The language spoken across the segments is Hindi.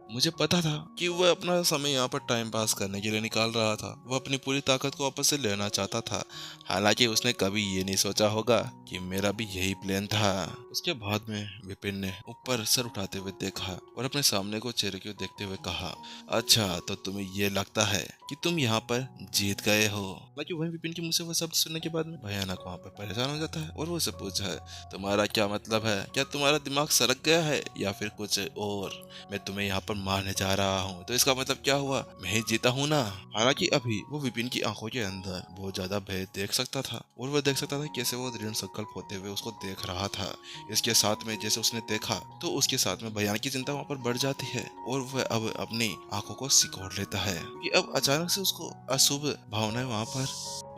मुझे पता था कि वह अपना समय यहाँ पर टाइम पास करने के लिए निकाल रहा था। वह अपनी पूरी ताकत को वापस से लेना चाहता था। हालांकि उसने कभी ये नहीं सोचा होगा कि मेरा भी यही प्लान था। उसके बाद में विपिन ने ऊपर सर उठाते हुए देखा और अपने सामने को चेहरे को देखते हुए कहा, अच्छा तो तुम्हें ये लगता है कि तुम यहाँ पर जीत गए हो। हालांकि वही विपिन के मुंह से वह शब्द सुनने के बाद में भयानक वहाँ पर परेशान हो जाता है और वो उससे पूछा है, तुम्हारा क्या मतलब है? क्या तुम्हारा दिमाग सड़क गया है या फिर कुछ और? मैं तुम्हें यहाँ पर मारने जा रहा हूँ तो इसका मतलब क्या हुआ? मैं ही जीता हूँ ना। हालांकि अभी वो विपिन की आंखों के अंदर बहुत ज्यादा भय देख सकता था और वह देख सकता था कैसे वो दृढ़ संकल्प होते हुए उसको देख रहा था। इसके साथ में जैसे उसने देखा तो उसके साथ में भयानक की चिंता वहाँ पर बढ़ जाती है और वह अब अपनी आंखों को सिकोड़ लेता है कि अब अचानक से उसको अशुभ भावनाएं वहाँ पर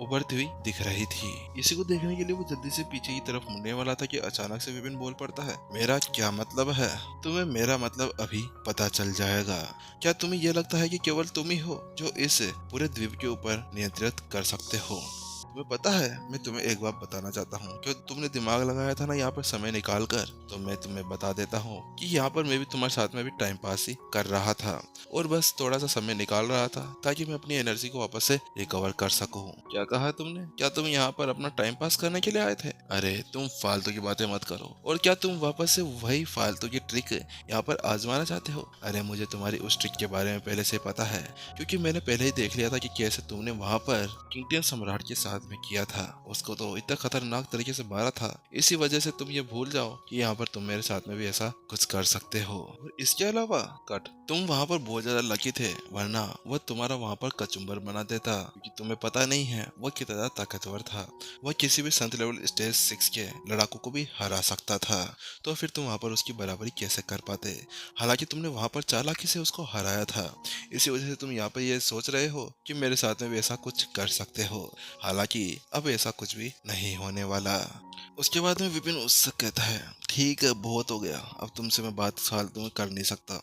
उभरती हुई दिख रही थी। इसी को देखने के लिए वो जल्दी से पीछे की तरफ मुड़ने वाला था कि अचानक से विपिन बोल पड़ता है, मेरा क्या मतलब है? तुम्हें मेरा मतलब अभी पता चल जाएगा। क्या तुम्हें यह लगता है कि केवल तुम ही हो जो इस पूरे द्वीप के ऊपर नियंत्रित कर सकते हो? तुम्हें पता है, मैं तुम्हें एक बात बताना चाहता हूँ कि तुमने दिमाग लगाया था ना यहाँ पर समय निकाल कर, तो मैं तुम्हें बता देता हूँ कि यहाँ पर मैं भी तुम्हारे साथ में भी टाइम पास ही कर रहा था और बस थोड़ा सा समय निकाल रहा था ताकि मैं अपनी एनर्जी को वापस से रिकवर कर सकूँ। क्या कहा तुमने? क्या तुम यहाँ पर अपना टाइम पास करने के लिए आए थे? अरे तुम फालतू की बातें मत करो। और क्या तुम वापस से वही फालतू की ट्रिक यहाँ पर आजमाना चाहते हो? अरे मुझे तुम्हारी उस ट्रिक के बारे में पहले से पता है, क्योंकि मैंने पहले ही देख लिया था कि कैसे तुमने वहाँ पर किंगडम सम्राट के साथ में किया था। उसको तो इतना खतरनाक तरीके से मारा था। इसी वजह से तुम ये भूल जाओ कि यहाँ पर तुम मेरे साथ में भी ऐसा कुछ कर सकते हो। और इसके अलावा कट, तुम वहाँ पर बहुत ज्यादा लकी थे, वरना वह तुम्हारा वहाँ पर कचुम्बर बना देता, क्योंकि तुम्हें पता नहीं है वह कितना ज्यादा ताकतवर था। वह किसी भी संत लेवल स्टेज 6 के लड़ाकू को भी हरा सकता था। तो फिर तुम वहाँ पर उसकी बराबरी कैसे कर पाते? हालांकि तुमने वहाँ पर चालाकी से उसको हराया था। इसी वजह से तुम यहाँ पर ये सोच रहे हो कि मेरे साथ में भी ऐसा कुछ कर सकते हो। हालांकि अब ऐसा कुछ भी नहीं होने वाला। उसके बाद में विपिन उससे कहता है, ठीक है बहुत हो गया, अब तुमसे मैं बात फालतू में कर नहीं सकता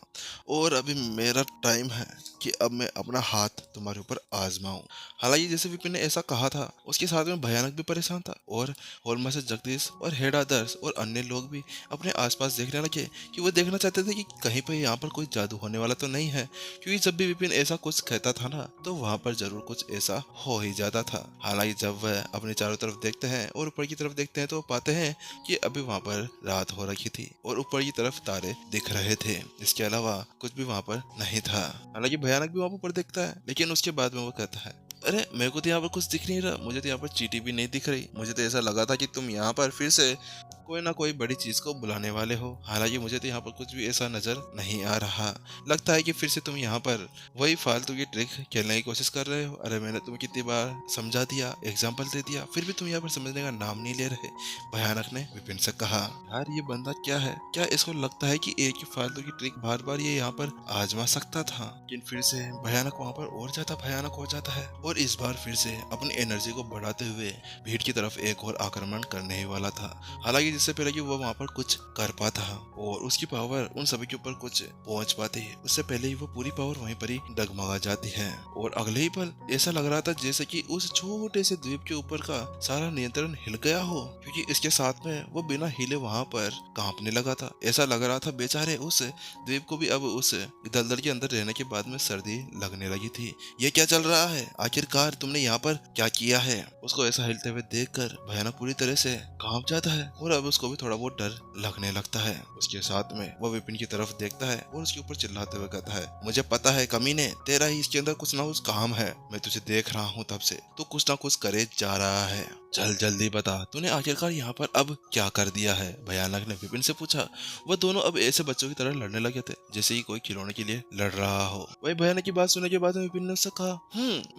और अभी मेरा टाइम है कि अब मैं अपना हाथ तुम्हारे ऊपर आजमाऊं। हालांकि जैसे विपिन ने ऐसा कहा था, उसके साथ में भयानक भी परेशान था और हॉल से जगदीश और हेड आदर्श और अन्य लोग भी अपने आसपास देखने लगे कि वो देखना चाहते थे कि कहीं पर यहाँ पर कोई जादू होने वाला तो नहीं है, क्योंकि जब भी विपिन ऐसा कुछ कहता था ना तो वहाँ पर जरूर कुछ ऐसा हो ही जाता था। हालांकि जब वह अपने चारों तरफ देखते हैं और ऊपर की तरफ देखते हैं तो पाते हैं कि अभी वहाँ पर रात हो रखी थी और ऊपर की तरफ तारे दिख रहे थे। इसके अलावा कुछ भी वहाँ पर नहीं था। हालांकि भयानक भी वहाँ पर ऊपर देखता है, लेकिन उसके बाद में वो कहता है, अरे मेरे को तो यहाँ पर कुछ दिख नहीं रहा, मुझे तो यहाँ पर चींटी भी नहीं दिख रही। मुझे तो ऐसा लगा था कि तुम यहाँ पर फिर से कोई ना कोई बड़ी चीज को बुलाने वाले हो। हालांकि मुझे तो यहाँ पर कुछ भी ऐसा नजर नहीं आ रहा। लगता है कि फिर से तुम यहाँ पर वही फालतू की ट्रिक खेलने की कोशिश कर रहे हो। अरे मैंने तुम्हें कितनी बार समझा दिया, एग्जाम्पल दे दिया, फिर भी तुम यहाँ पर समझने का नाम नहीं ले रहे। भयानक ने विपिन से कहा, यार ये बंदा क्या है? क्या इसको लगता है कि एक ही फालतू की ट्रिक बार बार ये यहाँ पर आजमा सकता था? लेकिन फिर से भयानक वहाँ पर और ज्यादा भयानक हो जाता है और इस बार फिर से अपनी एनर्जी को बढ़ाते हुए भीड़ की तरफ एक और आक्रमण करने ही वाला था। हालांकि जिससे पहले कि वो वहाँ पर कुछ कर पाता और उसकी पावर उन सभी के ऊपर कुछ पहुंच पाती है, उससे पहले ही वो पूरी पावर वहीं पर ही डगमगा जाती है और अगले ही पल ऐसा लग रहा था जैसे कि उस छोटे से द्वीप के ऊपर का सारा नियंत्रण हिल गया हो, क्योंकि इसके साथ में वो बिना हिले वहाँ पर कांपने लगा था। ऐसा लग रहा था बेचारे उस द्वीप को भी अब उस दलदल के अंदर रहने के बाद में सर्दी लगने लगी थी। ये क्या चल रहा है? आखिरकार तुमने यहाँ पर क्या किया है? उसको ऐसा हिलते हुए देखकर भयानक पूरी तरह से कांप जाता है और अब उसको भी थोड़ा बहुत डर लगने लगता है। उसके साथ में वो विपिन की तरफ देखता है और उसके ऊपर चिल्लाते हुए कहता है, मुझे पता है कमीने, तेरा ही इसके अंदर कुछ ना कुछ काम है। मैं तुझे देख रहा हूँ तब से, तू कुछ ना कुछ करे जा रहा है। चल जल्दी बता, तूने आखिरकार यहाँ पर अब क्या कर दिया है? भयानक ने विपिन से पूछा। वह दोनों अब ऐसे बच्चों की तरह लड़ने लगे थे जैसे ही कोई खिलौने के लिए लड़ रहा हो। वही भयानक की बात सुनने के बाद विपिन ने उससे कहा,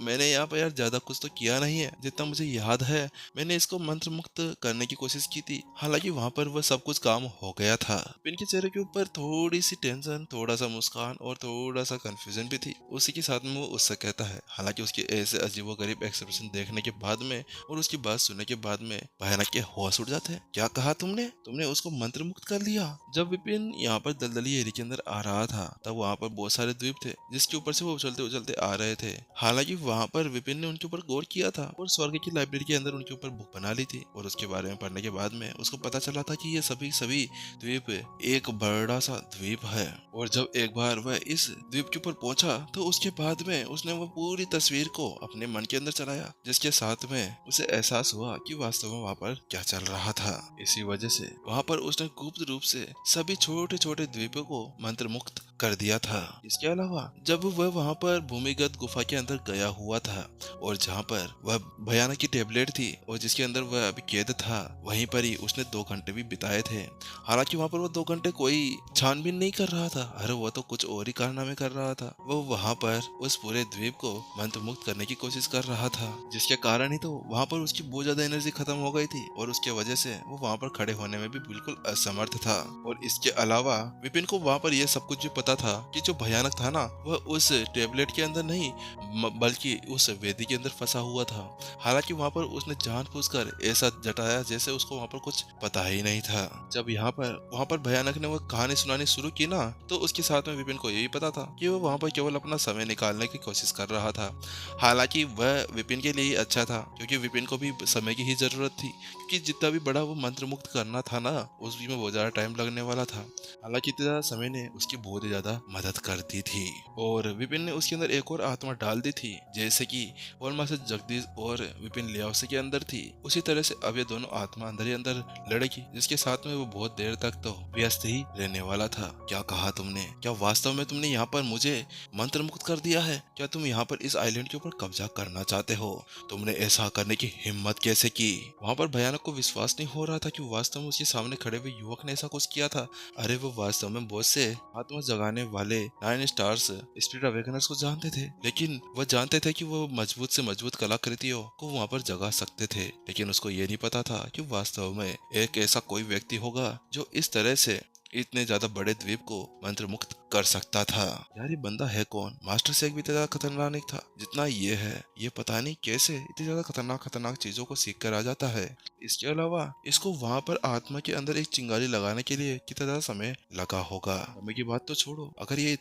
मैंने यहाँ पर यार ज्यादा कुछ तो किया नहीं है। जितना मुझे याद है मैंने इसको मंत्र मुक्त करने की कोशिश की थी। हालांकि वहाँ पर वह सब कुछ काम हो गया था। विपिन के चेहरे के ऊपर थोड़ी सी टेंशन, थोड़ा सा मुस्कान और थोड़ा सा कंफ्यूजन भी थी। उसी के साथ में वो उससे कहता है, हालांकि उसके ऐसे अजीबोगरीब एक्सप्रेशन देखने के बाद में और उसकी बात सुनने के बाद में भयानक के होश उड़ जाते हैं। क्या कहा तुमने? तुमने उसको मंत्र मुक्त कर लिया? जब विपिन यहाँ पर दलदली एरिया के अंदर आ रहा था तब वहाँ पर बहुत सारे द्वीप थे जिसके ऊपर से वो उछलते उछलते आ रहे थे। हालांकि वहाँ पर विपिन ने उनके ऊपर गौर किया था और स्वर्ग की लाइब्रेरी के अंदर उनके ऊपर बुक बना ली थी और उसके बारे में पढ़ने के बाद में उसको पता चला था कि ये सभी सभी द्वीप एक बड़ा सा द्वीप है। और जब एक बार वह इस द्वीप के ऊपर पहुंचा तो उसके बाद में उसने वह पूरी तस्वीर को अपने मन के अंदर चलाया, जिसके साथ में उसे एहसास हुआ कि वास्तव में वहाँ पर क्या चल रहा था। इसी वजह से वहाँ पर उसने गुप्त रूप से सभी छोटे छोटे द्वीपों को मंत्र मुक्त कर दिया था। इसके अलावा जब वह वहाँ पर भूमिगत गुफा के अंदर गया हुआ था और जहाँ पर वह भयानक की टेबलेट थी और जिसके अंदर वह अभी कैद था, वहीं पर ही उसने 2 घंटे भी बिताए थे। हालांकि वहाँ पर वो 2 घंटे कोई छानबीन नहीं कर रहा था, अरे वो तो कुछ और ही कारनामे कर रहा था। वो वहाँ पर उस पूरे द्वीप को मंत्र मुक्त करने की कोशिश कर रहा था, जिसके कारण ही तो वहाँ पर उसकी बहुत ज्यादा एनर्जी खत्म हो गई थी और उसके वजह से वो वहाँ पर खड़े होने में भी बिल्कुल असमर्थ था। और इसके अलावा विपिन को वहाँ पर यह सब कुछ भी पता था कि जो भयानक था ना, वह उस टेबलेट के अंदर नहीं बल्कि उस वेदी के अंदर फंसा हुआ था। हालांकि वहाँ पर उसने जानबूझकर ऐसा जताया जैसे उसको वहाँ पर कुछ पता ही नहीं था। जब वहाँ पर भयानक ने वो कहानी सुनानी शुरू की ना, तो उसके साथ में विपिन को यही पता था कि वो वहाँ पर केवल अपना समय निकालने की कोशिश कर रहा था। हालांकि वह विपिन के लिए ही अच्छा था, क्योंकि विपिन को भी समय की ही जरूरत थी, क्योंकि जितना भी बड़ा वो मंत्र मुक्त करना था ना, उसमें बहुत ज्यादा टाइम लगने वाला था। हालांकि इतना ज्यादा समय ने उसकी बहुत ही ज्यादा मदद कर दी थी और विपिन ने उसके अंदर एक और आत्मा डाल दी थी, जैसे कि वर्मा से जगदीश और विपिन लियाओसे के अंदर थी। उसी तरह से अब ये दोनों आत्मा अंदर ही अंदर लड़ेगी, जिसके साथ में वो बहुत देर तक तो व्यस्त ही रहने वाला था। क्या कहा तुमने? क्या वास्तव में तुमने यहाँ पर मुझे मंत्र मुक्त कर दिया है? क्या तुम यहाँ पर इस आइलैंड के ऊपर कब्जा करना चाहते हो? तुमने ऐसा करने की हिम्मत कैसे की? वहाँ पर भयानक को विश्वास नहीं हो रहा था कि वास्तव में उसके सामने खड़े हुए युवक ने ऐसा कुछ किया था। अरे वो वास्तव में बहुत से आत्मा जगाने वाले 9 स्टार्स स्पिरिट अवेकनर्स को जानते थे, लेकिन वह जानते थे कि वो मजबूत से मजबूत कलाकृतियों को वहाँ पर जगा सकते थे, लेकिन उसको ये नहीं पता था कि वास्तव में एक ऐसा कोई व्यक्ति होगा जो इस तरह से इतने ज्यादा बड़े द्वीप को मंत्र मुक्त कर सकता था। यार ये बंदा है कौन? मास्टर से एक भी इतना ज्यादा खतरनाक नहीं था जितना ये है। ये पता नहीं कैसे इतनी ज्यादा खतरनाक चीजों को सीख कर आ जाता है। इसके अलावा इसको वहाँ पर आत्मा के अंदर एक चिंगारी लगाने के लिए कितना ज्यादा समय लगा होगा। समय की बात तो छोड़ो, अगर ये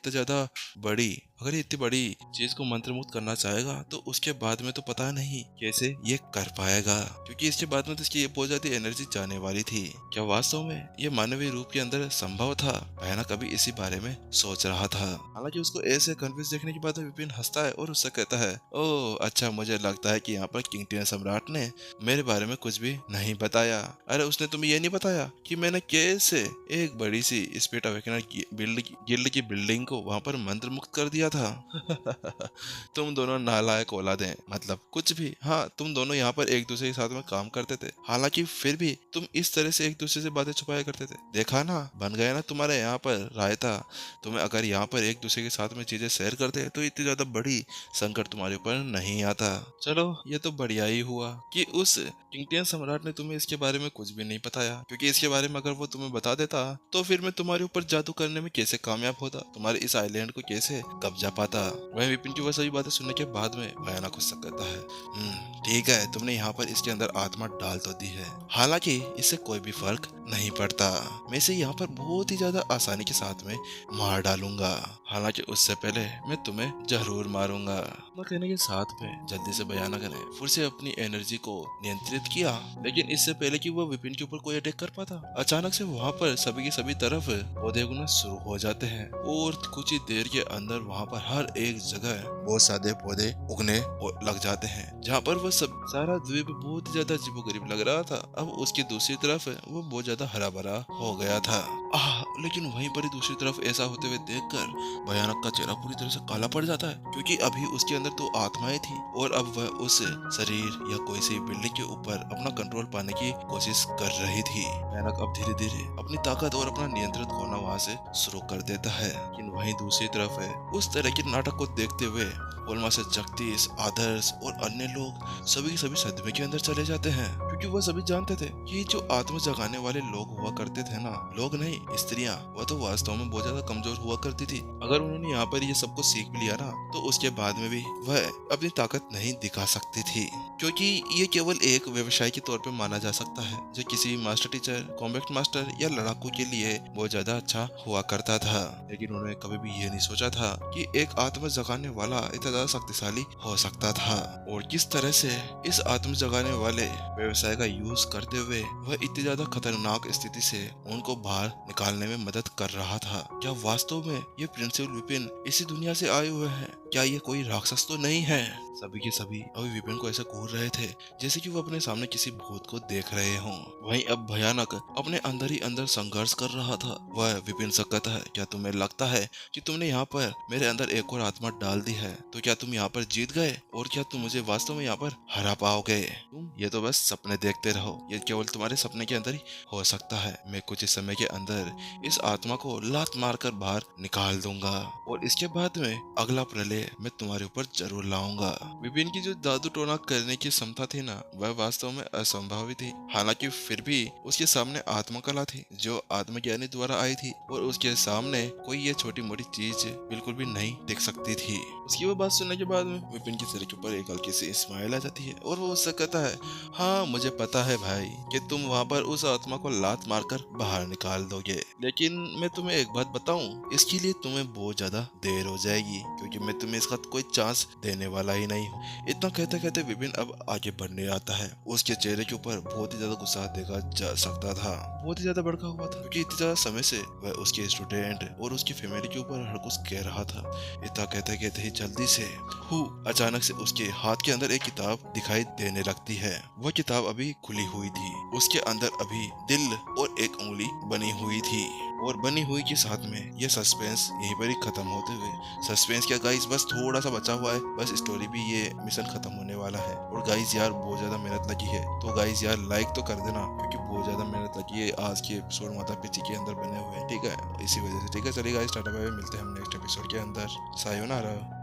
इतनी बड़ी चीज को मंत्र मुक्त करना चाहेगा तो उसके बाद में तो पता नहीं कैसे ये कर पाएगा, क्योंकि इसके बाद में तो इसकी बहुत ज्यादा एनर्जी जाने वाली थी। क्या वास्तव में ये मानवीय रूप के अंदर संभव था? भयानक अभी इसी बारे में सोच रहा था। हालांकि उसको ऐसे कन्फ्यूज देखने के बाद विपिन हंसता है और उससे कहता है, ओह अच्छा, मुझे लगता है कि यहाँ पर किंग टियन सम्राट ने मेरे बारे में कुछ भी नहीं बताया। अरे उसने तुम्हें ये नहीं बताया कि मैंने कैसे एक बड़ी सी स्पिरिट अवेकनर गिल्ड की बिल्डिंग को वहाँ पर मंत्र मुक्त कर दिया था? तुम दोनों नालायक औलादे, मतलब कुछ भी। हाँ, तुम दोनों यहाँ पर एक दूसरे के साथ में काम करते थे, हालांकि फिर भी तुम इस तरह से एक दूसरे से बातें छुपाया करते थे। देखा ना, बन गया ना तुम्हारे यहाँ पर रायता। तुम्हें अगर यहाँ पर एक दूसरे के साथ में चीजें शेयर करते तो इतनी ज्यादा बड़ी संकट तुम्हारे ऊपर नहीं आता। चलो ये तो बढ़िया ही हुआ कि उस किंगटियन सम्राट ने तुम्हें इसके बारे में कुछ भी नहीं बताया, क्योंकि इसके बारे में अगर वो तुम्हें बता देता तो फिर मैं तुम्हारे ऊपर जादू करने में कैसे कामयाब होता, तुम्हारे इस आइलैंड को कैसे कब्जा पाता। वह विपिन की वह सभी बातें सुनने के बाद में भयानक गुस्सा करता है। ठीक है, तुमने यहाँ पर इसके अंदर आत्मा डाल तो दी है, हालांकि इससे कोई भी फर्क नहीं पड़ता। मैं इसे यहाँ पर बहुत ही ज्यादा आसानी के साथ में मार डालूंगा, हालांकि उससे पहले मैं तुम्हें जरूर मारूंगा। कहने के साथ में जल्दी से भयानक ने फिर से अपनी एनर्जी को नियंत्रित किया, लेकिन इससे पहले कि वो विपिन के ऊपर कोई अटैक कर पाता, अचानक से वहाँ पर सभी की सभी तरफ पौधे उगना शुरू हो जाते हैं और कुछ ही देर के अंदर वहाँ पर हर एक जगह बहुत सारे पौधे उगने लग जाते हैं। जहाँ पर वह सब सारा द्वीप बहुत ही ज्यादा अजीबोगरीब लग रहा था, अब उसकी दूसरी तरफ वो बहुत ज्यादा हरा भरा हो गया था। लेकिन वहीं पर ही दूसरी तरफ ऐसा होते हुए देखकर भयानक का चेहरा पूरी तरह से काला पड़ जाता है, क्योंकि अभी उसके अंदर तो आत्माएं थी और अब वह उस शरीर या कोई सी बिल्डिंग के ऊपर अपना कंट्रोल पाने की कोशिश कर रही थी। भयानक अब धीरे धीरे अपनी ताकत और अपना नियंत्रण खोना वहाँ से शुरू कर देता है, लेकिन वहीं दूसरी तरफ है उस तरह के नाटक को देखते हुए ओल्मा से जगदीश, आदर्श और अन्य लोग सभी सदमे के अंदर चले जाते हैं, क्योंकि वह सभी जानते थे कि जो आत्मा जगाने वाले लोग हुआ करते थे ना, लोग नहीं स्त्रियां, वह तो वास्तव में बहुत ज्यादा कमजोर हुआ करती थी। अगर उन्होंने यहाँ पर ये सब कुछ सीख भी लिया ना, तो उसके बाद में भी वह अपनी ताकत नहीं दिखा सकती थी, क्योंकि ये केवल एक व्यवसाय के तौर पे माना जा सकता है, जो किसी मास्टर टीचर, कॉम्बैट मास्टर या लड़ाकू के लिए बहुत ज्यादा अच्छा हुआ करता था। लेकिन उन्होंने कभी भी ये नहीं सोचा था कि एक आत्मा जगाने वाला इतना ज्यादा शक्तिशाली हो सकता था और किस तरह से इस आत्मा जगाने वाले व्यवसाय सहायता का यूज करते हुए वह इतनी ज्यादा खतरनाक स्थिति से उनको बाहर निकालने में मदद कर रहा था। क्या वास्तव में ये प्रिंसिपल विपिन इसी दुनिया से आए हुए हैं? क्या ये कोई राक्षस तो नहीं है? सभी के सभी अभी विपिन को ऐसा घूर रहे थे जैसे कि वो अपने सामने किसी भूत को देख रहे हों। वहीं अब भयानक अपने अंदर ही अंदर संघर्ष कर रहा था। वह विपिन से कहता है, क्या तुम्हें लगता है कि तुमने यहाँ पर मेरे अंदर एक और आत्मा डाल दी है तो क्या तुम यहाँ पर जीत गए और क्या तुम मुझे वास्तव में यहाँ पर हरा पाओगे? तुम ये तो बस सपने देखते रहो, ये केवल तुम्हारे सपने के अंदर ही हो सकता है। मैं कुछ इस समय के अंदर इस आत्मा को लात मारकर बाहर निकाल दूंगा और इसके बाद में अगला प्रलय मैं तुम्हारे ऊपर जरूर लाऊंगा। विपिन की जो जादू टोना करने की क्षमता थी ना, वह वास्तव में असंभव थी। हालांकि फिर भी उसके सामने आत्मा कला थी जो आत्मज्ञानी द्वारा आई थी और उसके सामने कोई ये छोटी मोटी चीज बिल्कुल भी नहीं दिख सकती थी। उसकी वो बात सुनने के बाद में विपिन के सिर के ऊपर एक हल्की सी स्माइल आ जाती है और वो उससे कहता है, हाँ मुझे पता है भाई कि तुम वहाँ पर उस आत्मा को लात मारकर बाहर निकाल दोगे, लेकिन मैं तुम्हें एक बात बताऊं, इसके लिए तुम्हें बहुत ज्यादा देर हो जाएगी क्योंकि मैं तुम्हें इसका कोई चांस देने वाला ही नहीं हूँ। इतना कहते कहते विपिन अब आगे बढ़ने आता है। उसके चेहरे के ऊपर बहुत ही ज्यादा गुस्सा देखा जा सकता था, बहुत ही ज्यादा भड़का हुआ था क्योंकि इतने ज्यादा समय से वह उसके स्टूडेंट और उसकी फैमिली के ऊपर हर कुछ कह रहा था। इतना कहते कहते ही जल्दी से अचानक से उसके हाथ के अंदर एक किताब दिखाई देने लगती है। वह किताब अभी खुली हुई थी, उसके अंदर अभी दिल और एक उंगली बनी हुई थी और बनी हुई के साथ में ये सस्पेंस यहीं पर ही खत्म होते हुए, सस्पेंस क्या गाइस बस थोड़ा सा बचा हुआ है, बस स्टोरी भी ये मिशन खत्म होने वाला है। और गाइस यार बहुत ज्यादा मेहनत लगी है तो गाइस यार लाइक तो कर देना क्योंकि बहुत ज्यादा मेहनत लगी है। आज के एपिसोड माता पिता के अंदर बने हुए हैं, ठीक है, इसी वजह से। ठीक है चलिए गाइस टाटा बाय बाय, मिलते हैं हम नेक्स्ट एपिसोड के अंदर। सायोनारा।